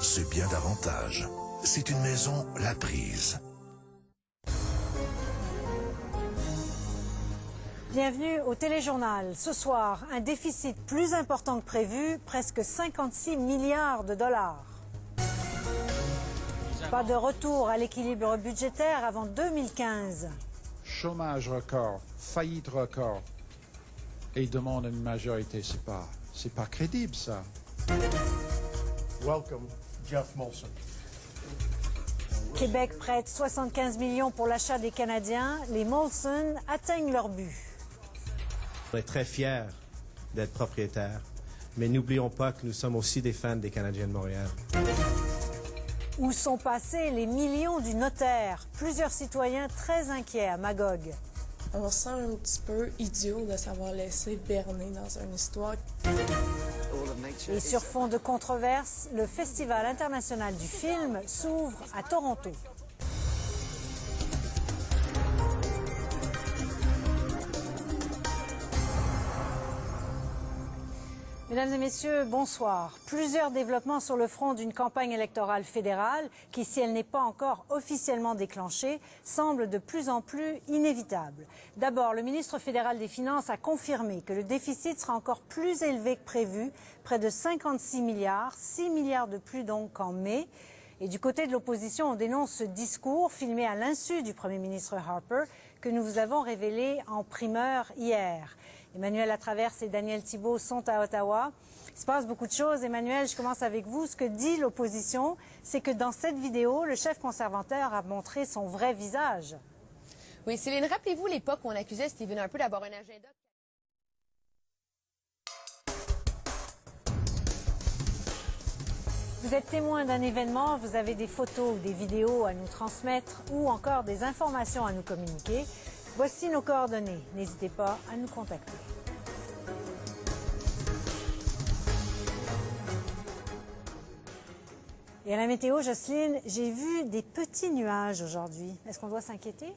c'est bien davantage. C'est une maison La Prise. Bienvenue au Téléjournal. Ce soir, un déficit plus important que prévu, presque 56 milliards de dollars. Pas de retour à l'équilibre budgétaire avant 2015. Chômage record, faillite record. Et il demande une majorité, c'est pas crédible ça. Welcome, Jeff Molson. Québec prête 75 millions pour l'achat des Canadiens. Les Molson atteignent leur but. On est très fiers d'être propriétaires, mais n'oublions pas que nous sommes aussi des fans des Canadiens de Montréal. Où sont passés les millions du notaire? Plusieurs citoyens très inquiets à Magog. On se sent un petit peu idiot de s'avoir laissé berner dans une histoire. Et sur fond de controverse, le Festival international du film s'ouvre à Toronto. Mesdames et messieurs, bonsoir. Plusieurs développements sur le front d'une campagne électorale fédérale qui, si elle n'est pas encore officiellement déclenchée, semble de plus en plus inévitable. D'abord, le ministre fédéral des Finances a confirmé que le déficit sera encore plus élevé que prévu, près de 56 milliards, 6 milliards de plus donc qu'en mai. Et du côté de l'opposition, on dénonce ce discours filmé à l'insu du Premier ministre Harper que nous vous avons révélé en primeur hier. Emmanuel Latraverse et Daniel Thibeault sont à Ottawa. Il se passe beaucoup de choses. Emmanuel, je commence avec vous. Ce que dit l'opposition, c'est que dans cette vidéo, le chef conservateur a montré son vrai visage. Oui, Céline, rappelez-vous l'époque où on accusait Stephen Harper d'avoir un agenda... Vous êtes témoin d'un événement, vous avez des photos ou des vidéos à nous transmettre ou encore des informations à nous communiquer. Voici nos coordonnées. N'hésitez pas à nous contacter. Et à la météo, Jocelyne, j'ai vu des petits nuages aujourd'hui. Est-ce qu'on doit s'inquiéter?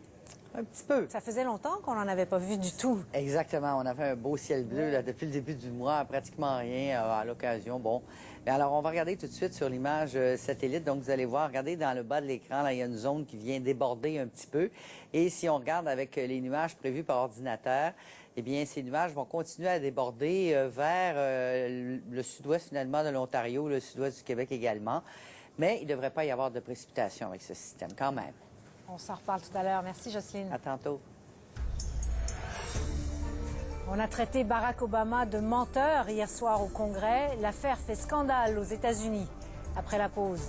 Un petit peu. Ça faisait longtemps qu'on n'en avait pas vu du tout. Exactement. On avait un beau ciel bleu là, depuis le début du mois, pratiquement rien à l'occasion. Bon. Mais alors, on va regarder tout de suite sur l'image satellite. Donc, vous allez voir, regardez dans le bas de l'écran, là, il y a une zone qui vient déborder un petit peu. Et si on regarde avec les nuages prévus par ordinateur, eh bien, ces nuages vont continuer à déborder vers le sud-ouest, finalement, de l'Ontario, le sud-ouest du Québec également. Mais il ne devrait pas y avoir de précipitations avec ce système, quand même. On s'en reparle tout à l'heure. Merci, Jocelyne. À tantôt. On a traité Barack Obama de menteur hier soir au Congrès. L'affaire fait scandale aux États-Unis. Après la pause.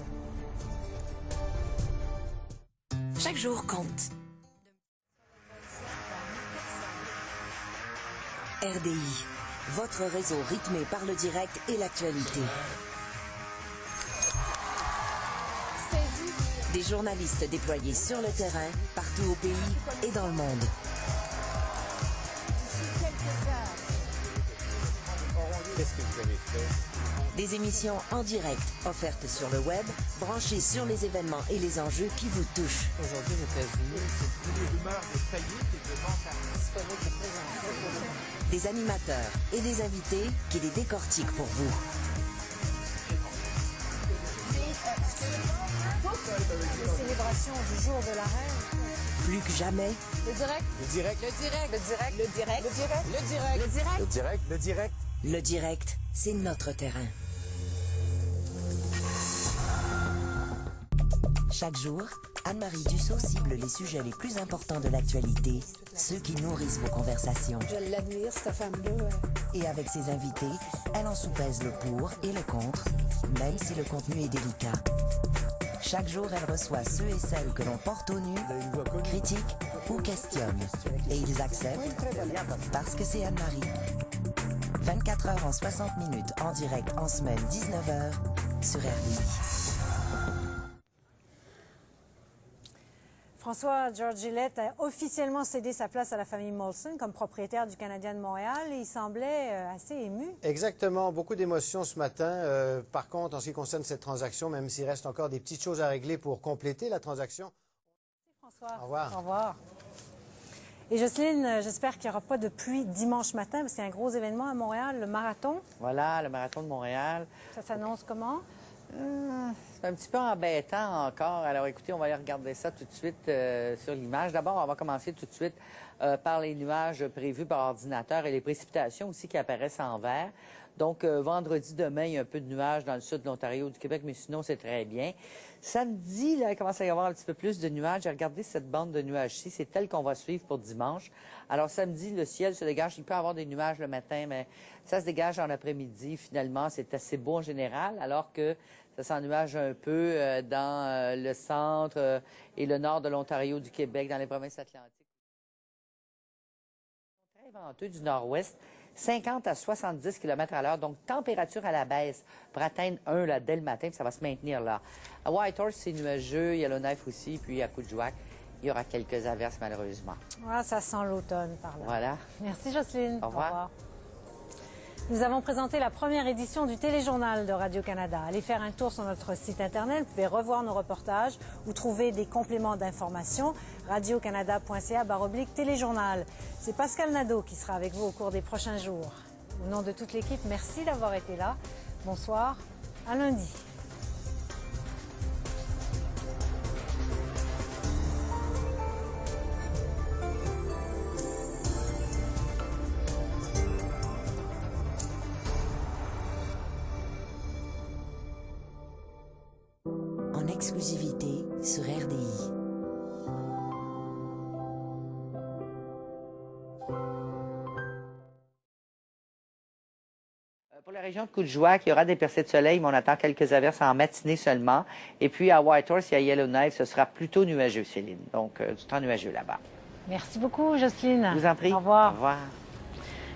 Chaque jour compte. RDI, votre réseau rythmé par le direct et l'actualité. Des journalistes déployés sur le terrain, partout au pays et dans le monde. Des émissions en direct, offertes sur le web, branchées sur les événements et les enjeux qui vous touchent. Aujourd'hui, aux États-Unis, c'est une rumeur de faillite et de vente à... Des animateurs et des invités qui les décortiquent pour vous. Les célébrations du jour de la reine. Plus que jamais. Le direct. Le direct. Le direct. Le direct. Le direct. Le direct. Le direct. Le direct. Le direct. Le direct. Le direct, c'est notre terrain. Chaque jour, Anne-Marie Dussault cible les sujets les plus importants de l'actualité, ceux qui nourrissent vos conversations. Je l'admire, cette femme-là. Et avec ses invités, elle en soupèse le pour et le contre, même si le contenu est délicat. Chaque jour, elle reçoit ceux et celles que l'on porte au nu, critique ou questionne. Et ils acceptent parce que c'est Anne-Marie. 24 heures en 60 minutes en direct en semaine 19h sur RDI. François George Gillette a officiellement cédé sa place à la famille Molson comme propriétaire du Canadien de Montréal et il semblait assez ému. Exactement, beaucoup d'émotions ce matin. Par contre, en ce qui concerne cette transaction, même s'il reste encore des petites choses à régler pour compléter la transaction. Merci François. Au revoir. Au revoir. Et Jocelyne, j'espère qu'il n'y aura pas de pluie dimanche matin parce qu'il y a un gros événement à Montréal, le marathon. Voilà, le marathon de Montréal. Ça s'annonce comment? C'est un petit peu embêtant encore. Alors écoutez, on va aller regarder ça tout de suite sur l'image. D'abord, on va commencer tout de suite par les nuages prévus par ordinateur et les précipitations aussi qui apparaissent en vert. Donc, vendredi, demain, il y a un peu de nuages dans le sud de l'Ontario, du Québec, mais sinon, c'est très bien. Samedi, là, il commence à y avoir un petit peu plus de nuages. Regardez cette bande de nuages-ci. C'est tel qu'on va suivre pour dimanche. Alors, samedi, le ciel se dégage. Il peut y avoir des nuages le matin, mais ça se dégage en après-midi. Finalement, c'est assez beau en général, alors que ça s'ennuage un peu dans le centre et le nord de l'Ontario, du Québec, dans les provinces atlantiques. Très venteux du nord-ouest. 50 à 70 km à l'heure, donc température à la baisse pour atteindre 1 là, dès le matin, puis ça va se maintenir là. À Whitehorse, c'est nuageux, Yellowknife aussi, puis à Coudjouac, il y aura quelques averses malheureusement. Ah, ça sent l'automne par là. Voilà. Merci Jocelyne. Au revoir. Nous avons présenté la première édition du Téléjournal de Radio-Canada. Allez faire un tour sur notre site Internet. Vous pouvez revoir nos reportages ou trouver des compléments d'information. radiocanada.ca/téléjournal. C'est Pascal Nadeau qui sera avec vous au cours des prochains jours. Au nom de toute l'équipe, merci d'avoir été là. Bonsoir. À lundi. En exclusivité sur RDI. Pour la région de Coudjouac, il y aura des percées de soleil, mais on attend quelques averses en matinée seulement. Et puis à Whitehorse et à Yellowknife, ce sera plutôt nuageux, Céline. Donc, du temps nuageux là-bas. Merci beaucoup, Jocelyne. Je vous en prie. Au revoir. Au revoir.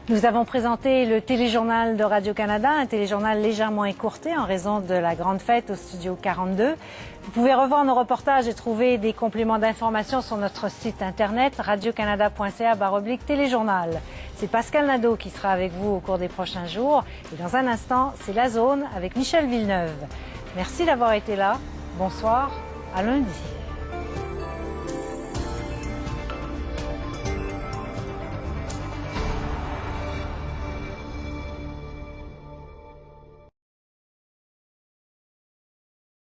Nous avons présenté le Téléjournal de Radio-Canada, un téléjournal légèrement écourté en raison de la grande fête au studio 42. Vous pouvez revoir nos reportages et trouver des compléments d'information sur notre site internet radiocanada.ca/téléjournal. C'est Pascal Nadeau qui sera avec vous au cours des prochains jours. Et dans un instant, c'est La Zone avec Michel Villeneuve. Merci d'avoir été là. Bonsoir. À lundi.